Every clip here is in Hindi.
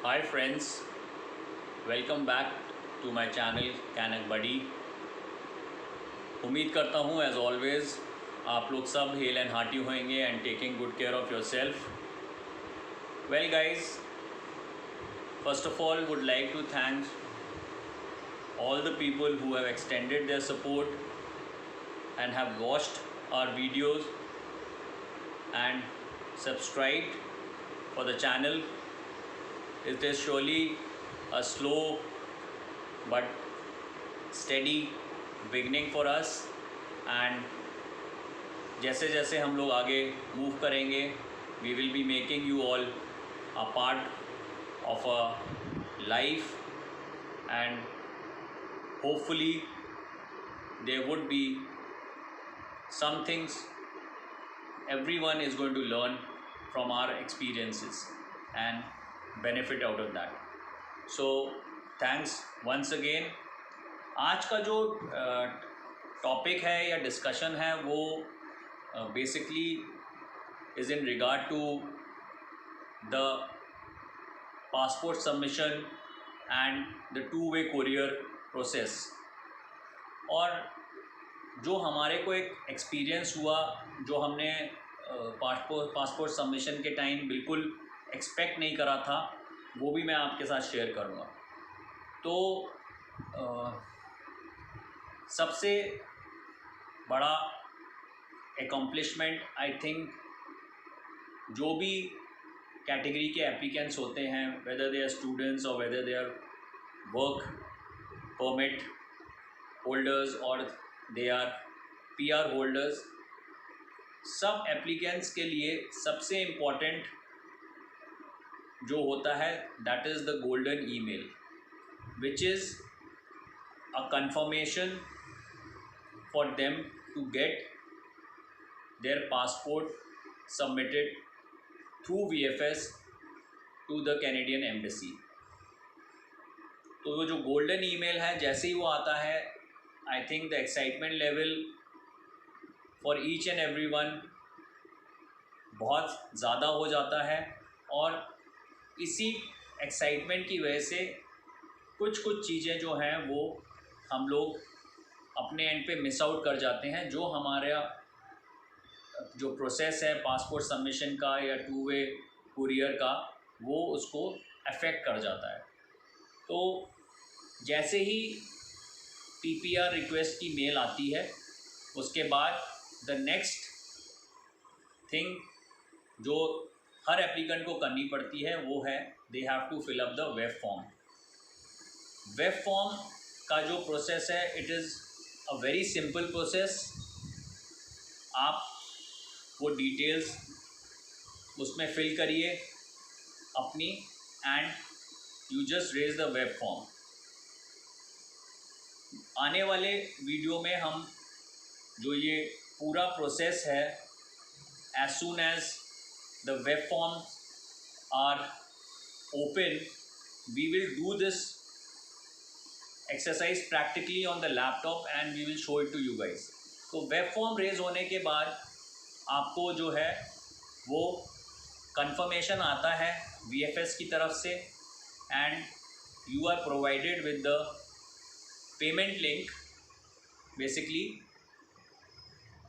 Hi friends, welcome back to my channel Canuck Buddy। उम्मीद करता हूँ एज ऑलवेज आप लोग सब हेल एंड हार्टी होंगे and taking good care of yourself. Well guys, first of all would like to thank all the people who have extended their support and have watched our videos and subscribed for the channel. It is surely a slow but steady beginning for us, and जैसे जैसे हम लोग आगे मूव करेंगे we will be making you all a part of a life, and hopefully there would be some things everyone is going to learn from our experiences and benefit out of that. So thanks once again। आज का जो टॉपिक है या डिस्कशन है वो basically is in regard to the passport submission and the two way courier process. और जो हमारे को एक एक्सपीरियंस हुआ, जो हमने पासपोर्ट सबमिशन के टाइम बिल्कुल एक्सपेक्ट नहीं करा था, वो भी मैं आपके साथ शेयर करूँगा। तो सबसे बड़ा एकम्प्लिशमेंट आई थिंक जो भी कैटेगरी के एप्लीकेंट्स होते हैं, वेदर दे आर स्टूडेंट्स और whether they are work permit holders और दे आर पीआर होल्डर्स, सब एप्लीकेंट्स के लिए सबसे इम्पॉर्टेंट जो होता है that is the golden email, which is a confirmation for them to get their passport submitted through VFS to the Canadian embassy. तो वो जो गोल्डन ईमेल है, जैसे ही वो आता है, I think the excitement level for each and every one बहुत ज़्यादा हो जाता है, और इसी एक्साइटमेंट की वजह से कुछ चीज़ें जो हैं वो हम लोग अपने एंड पे मिस आउट कर जाते हैं। जो हमारा जो प्रोसेस है पासपोर्ट सबमिशन का या टू-वे कुरियर का, वो उसको अफेक्ट कर जाता है। तो जैसे ही PPR रिक्वेस्ट की मेल आती है, उसके बाद द नेक्स्ट थिंग जो हर एप्लीकेंट को करनी पड़ती है वो है they have to fill up the web form. Web form का जो प्रोसेस है, it is a very simple process. आप वो डिटेल्स उसमें फिल करिए अपनी, and you just raise the web form. आने वाले वीडियो में हम जो ये पूरा प्रोसेस है, as soon as the web form are open, we will do this exercise practically on the laptop and we will show it to you guys. तो वेब फॉर्म रेज होने के बाद आपको जो है वो कंफर्मेशन आता है VFS की तरफ से, and you are provided with the payment link. Basically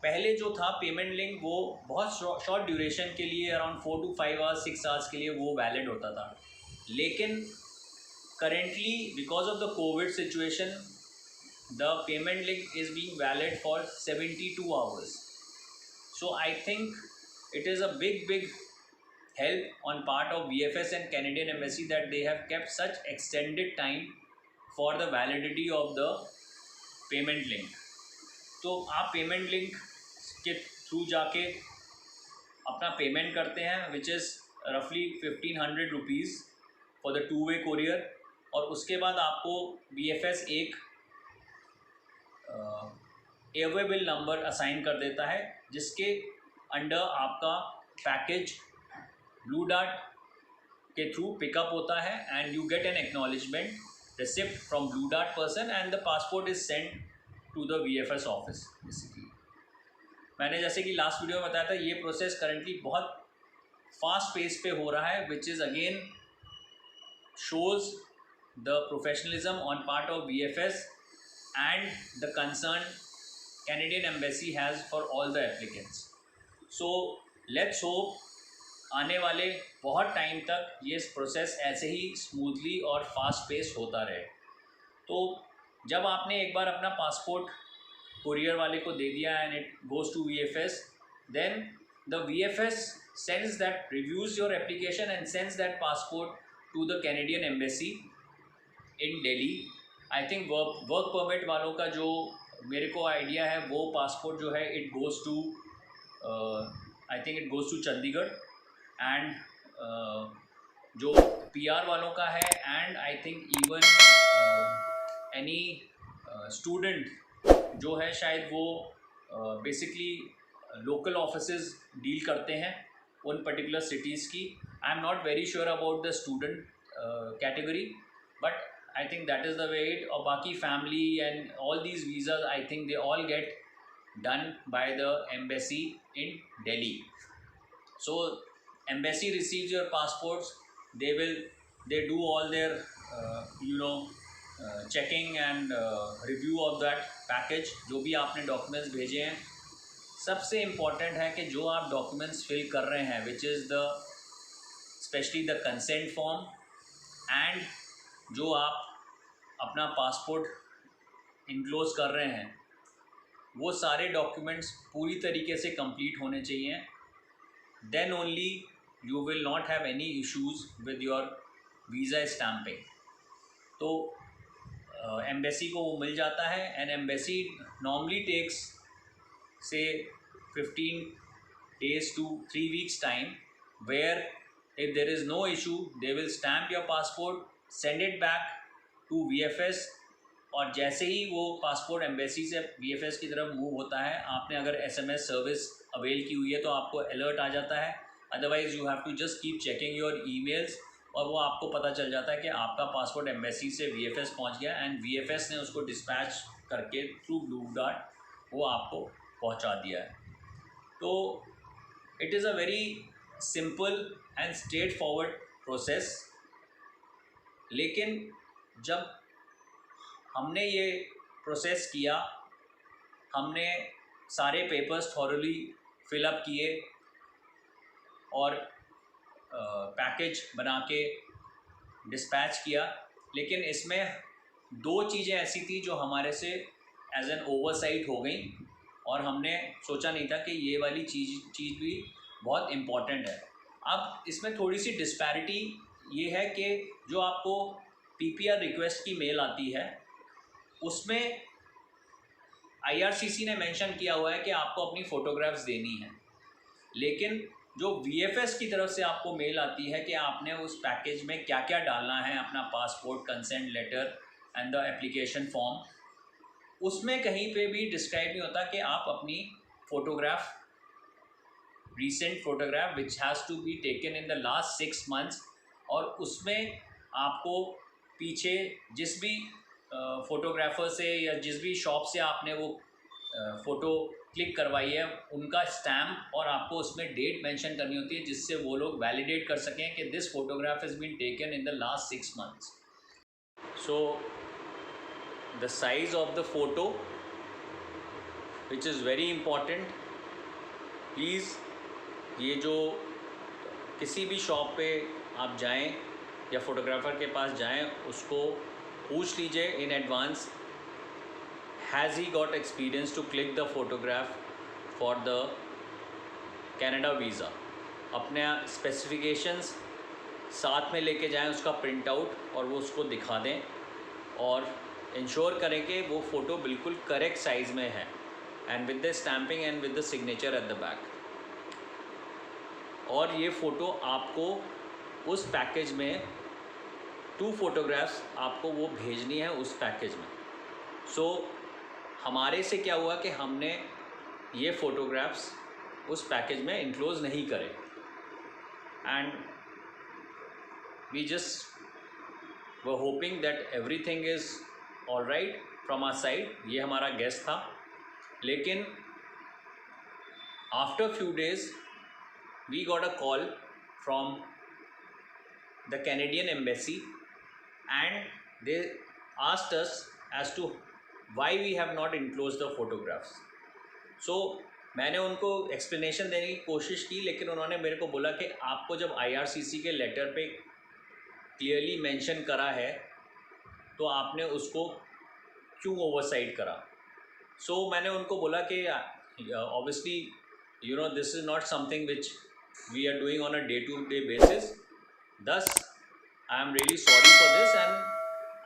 पहले जो था पेमेंट लिंक, वो बहुत शॉर्ट ड्यूरेशन के लिए, अराउंड 4 to 5 आवर्स 6 आवर्स के लिए वो वैलिड होता था। लेकिन currently because of the Covid situation, the payment link is being valid for 72 hours. So I think it is a big help on part of VFS and Canadian Embassy that they have kept such extended time for the validity of the payment link। तो आप पेमेंट लिंक के थ्रू जाके अपना पेमेंट करते हैं, विच इज़ रफली 1500 rupees for the two way courier, और उसके बाद आपको VFS एक एयरवे बिल नंबर असाइन कर देता है, जिसके अंडर आपका पैकेज ब्लू डार्ट के थ्रू पिकअप होता है, and you get an acknowledgement receipt from Blue Dart person, and the passport is sent to the VFS office. Basically मैंने जैसे कि लास्ट वीडियो में बताया था, ये प्रोसेस करंटली बहुत फास्ट पेस पे हो रहा है, which is again shows the professionalism on part of VFS and the concern Canadian Embassy has for all the applicants. So let's hope आने वाले बहुत टाइम तक ये प्रोसेस ऐसे ही स्मूथली और फास्ट पेस होता रहे। तो जब आपने एक बार अपना पासपोर्ट कुरियर वाले को दे दिया and it goes to VFS, then the VFS sends that, reviews your application and sends that passport to the Canadian Embassy in Delhi. I think work permit वालों का जो मेरे को आइडिया है, वो पासपोर्ट जो है it goes to, I think it goes to Chandigarh, and जो PR वालों का है, and I think even any student जो है शायद वो बेसिकली लोकल ऑफिसेज डील करते हैं उन पर्टिकुलर सिटीज़ की। I am not very sure about the student category, but I think that is the way it, or बाकी family and all these visas, I think they all get done by the embassy in Delhi. So embassy receives your passports, they do all their checking and review of that package, जो भी आपने documents भेजे हैं। सबसे important है कि जो आप documents fill कर रहे हैं, which is the especially the consent form, and जो आप अपना पासपोर्ट इनक्लोज कर रहे हैं, वो सारे डॉक्यूमेंट्स पूरी तरीके से कंप्लीट होने चाहिए। Then only you will not have any issues with your visa stamping. तो एम्बेसी को वो मिल जाता है, एंड एम्बेसी नॉर्मली टेक्स से 15 days to 3 weeks time, where if there is no issue they will stamp your passport, send it back to VFS, और जैसे ही वो पासपोर्ट एम्बेसी से VFS की तरफ मूव होता है, आपने अगर SMS सर्विस अवेल की हुई है तो आपको अलर्ट आ जाता है। Otherwise you have to just keep checking your emails, और वो आपको पता चल जाता है कि आपका पासपोर्ट एम्बेसी से VFS पहुंच गया, एंड VFS ने उसको डिस्पैच करके थ्रू ब्लू डार्ट वो आपको पहुंचा दिया है। तो it is a very simple and straight forward process. लेकिन जब हमने ये प्रोसेस किया, हमने सारे पेपर्स थॉरली फिलअप किए और पैकेज बना के डिस्पैच किया, लेकिन इसमें 2 चीज़ें ऐसी थी जो हमारे से एज एन ओवरसाइट हो गई, और हमने सोचा नहीं था कि ये वाली चीज़ भी बहुत इम्पॉर्टेंट है। अब इसमें थोड़ी सी डिस्पैरिटी ये है कि जो आपको PPR रिक्वेस्ट की मेल आती है, उसमें IRCC ने मेंशन किया हुआ है कि आपको अपनी फ़ोटोग्राफ्स देनी है, लेकिन जो VFS की तरफ से आपको मेल आती है कि आपने उस पैकेज में क्या क्या डालना है, अपना passport, consent letter and the application form, उसमें कहीं पे भी डिस्क्राइब नहीं होता कि आप अपनी photograph, recent photograph which has to be taken in the last 6 months, और उसमें आपको पीछे जिस भी फ़ोटोग्राफ़र से या जिस भी शॉप से आपने वो फ़ोटो क्लिक करवाई है, उनका स्टैम्प, और आपको उसमें डेट मेंशन करनी होती है, जिससे वो लोग वैलिडेट कर सकें कि this photograph has been taken in the last 6 months। So the size of the photo which is very important. Please ये जो किसी भी शॉप पे आप जाएं या फ़ोटोग्राफ़र के पास जाएं, उसको पूछ लीजिए in advance, has he got experience to click the photograph for the Canada visa. अपने स्पेसिफिकेशंस साथ में लेके जाएं, उसका प्रिंट आउट, और वो उसको दिखा दें, और इंश्योर करें कि वो फ़ोटो बिल्कुल करेक्ट साइज़ में है, and with the stamping and with the signature at the back. और ये फ़ोटो आपको उस पैकेज में 2 फोटोग्राफ्स आपको वो भेजनी है उस पैकेज में। सो हमारे से क्या हुआ कि हमने ये फ़ोटोग्राफ्स उस पैकेज में इंक्लोज नहीं करे, and we just were hoping that everything is all right from our side. ये हमारा गेस था, लेकिन after few days we got a call from the Canadian embassy and they asked us as to why we have not enclosed the photographs. So मैंने उनको एक्सप्लेनेशन देने की कोशिश की, लेकिन उन्होंने मेरे को बोला कि आपको जब IRCC के लेटर पे क्लियरली मेंशन करा है तो आपने उसको क्यों ओवरसाइट करा. सो मैंने उनको बोला कि obviously you know this is not something which we are doing on a day to day basis, thus I am really sorry for this and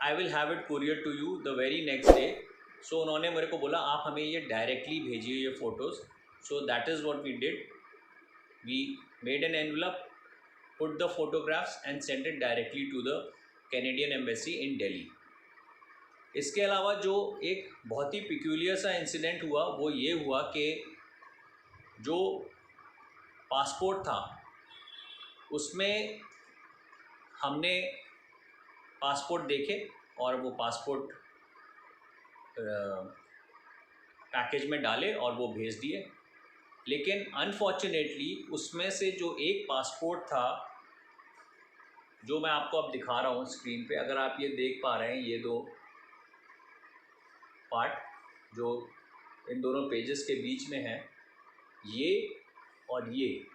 I will have it couriered to you the very next day. So उन्होंने मेरे को बोला आप हमें ये डायरेक्टली भेजिए ये photos. So that is what we did. We made an envelope, put the photographs and sent it directly to the Canadian Embassy in Delhi. इसके अलावा जो एक बहुत ही पिक्यूलियर सा इंसिडेंट हुआ वो ये हुआ कि जो पासपोर्ट था उसमें हमने पासपोर्ट देखे और वो पासपोर्ट पैकेज में डाले और वो भेज दिए. लेकिन अनफॉर्चुनेटली उसमें से जो एक पासपोर्ट था जो मैं आपको अब दिखा रहा हूँ स्क्रीन पे, अगर आप ये देख पा रहे हैं ये दो पार्ट जो इन दोनों पेजेस के बीच में है, ये और ये,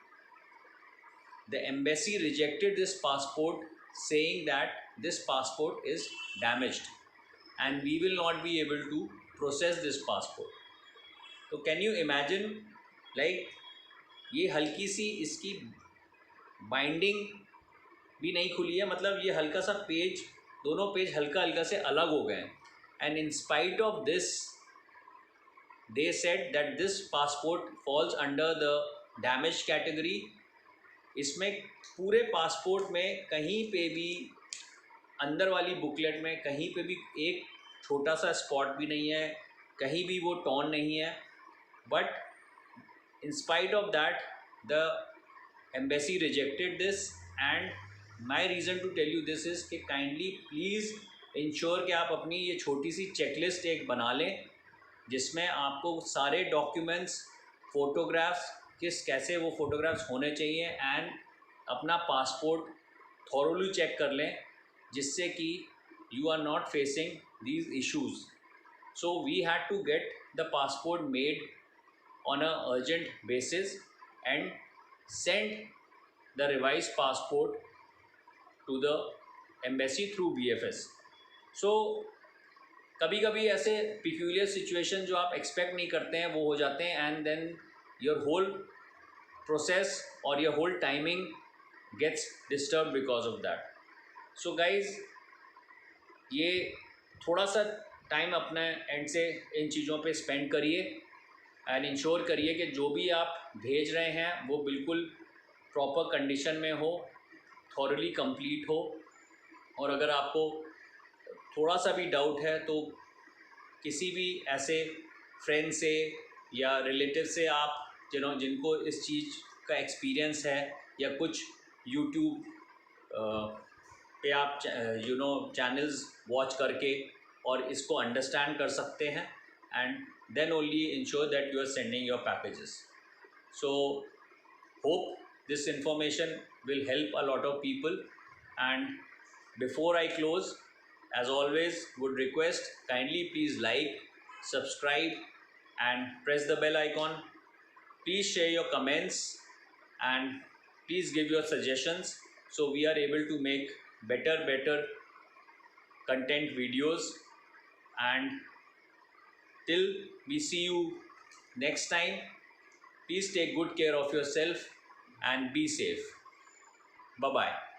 the embassy rejected this passport saying that this passport is damaged and we will not be able to process this passport. तो can you imagine, like ये हल्की सी इसकी बाइंडिंग भी नहीं खुली है, मतलब ये हल्का सा पेज, दोनों पेज हल्का हल्का से अलग हो गए हैं. And in spite of this they said that this passport falls under the damaged category. इसमें पूरे पासपोर्ट में कहीं पे भी अंदर वाली बुकलेट में कहीं पे भी एक छोटा सा स्पॉट भी नहीं है, कहीं भी वो टॉर्न नहीं है. But in spite of that the embassy rejected this and my reason to tell you this is कि काइंडली प्लीज़ इंश्योर कि आप अपनी ये छोटी सी चेकलिस्ट एक बना लें जिसमें आपको सारे डॉक्यूमेंट्स, फ़ोटोग्राफ्स, कैसे वो फ़ोटोग्राफ्स होने चाहिए एंड अपना पासपोर्ट थॉरोली चेक कर लें जिससे कि you are not facing these issues. So we had to get the passport made on a urgent basis and send the revise passport to the embassy through VFS. सो कभी कभी ऐसे पिक्यूलियर सिचुएशन जो आप एक्सपेक्ट नहीं करते हैं वो हो जाते हैं and then your whole process और your whole timing gets disturb because of that. So guys ये थोड़ा सा टाइम अपने एंड से इन चीज़ों पे स्पेंड करिए एंड इंश्योर करिए कि जो भी आप भेज रहे हैं वो बिल्कुल प्रॉपर कंडीशन में हो, थॉरली कंप्लीट हो. और अगर आपको थोड़ा सा भी डाउट है तो किसी भी ऐसे फ्रेंड से या रिलेटिव से आप जिनको इस चीज़ का एक्सपीरियंस है या कुछ यूट्यूब पे आप चैनल्स वॉच करके और इसको अंडरस्टैंड कर सकते हैं and then only ensure that you are sending your packages. So hope this information will help a lot of people. And before I close, as always, would request kindly please like, subscribe and press the bell icon. Please share your comments and please give your suggestions so we are able to make better content videos. And till we see you next time, please take good care of yourself and be safe. Bye bye.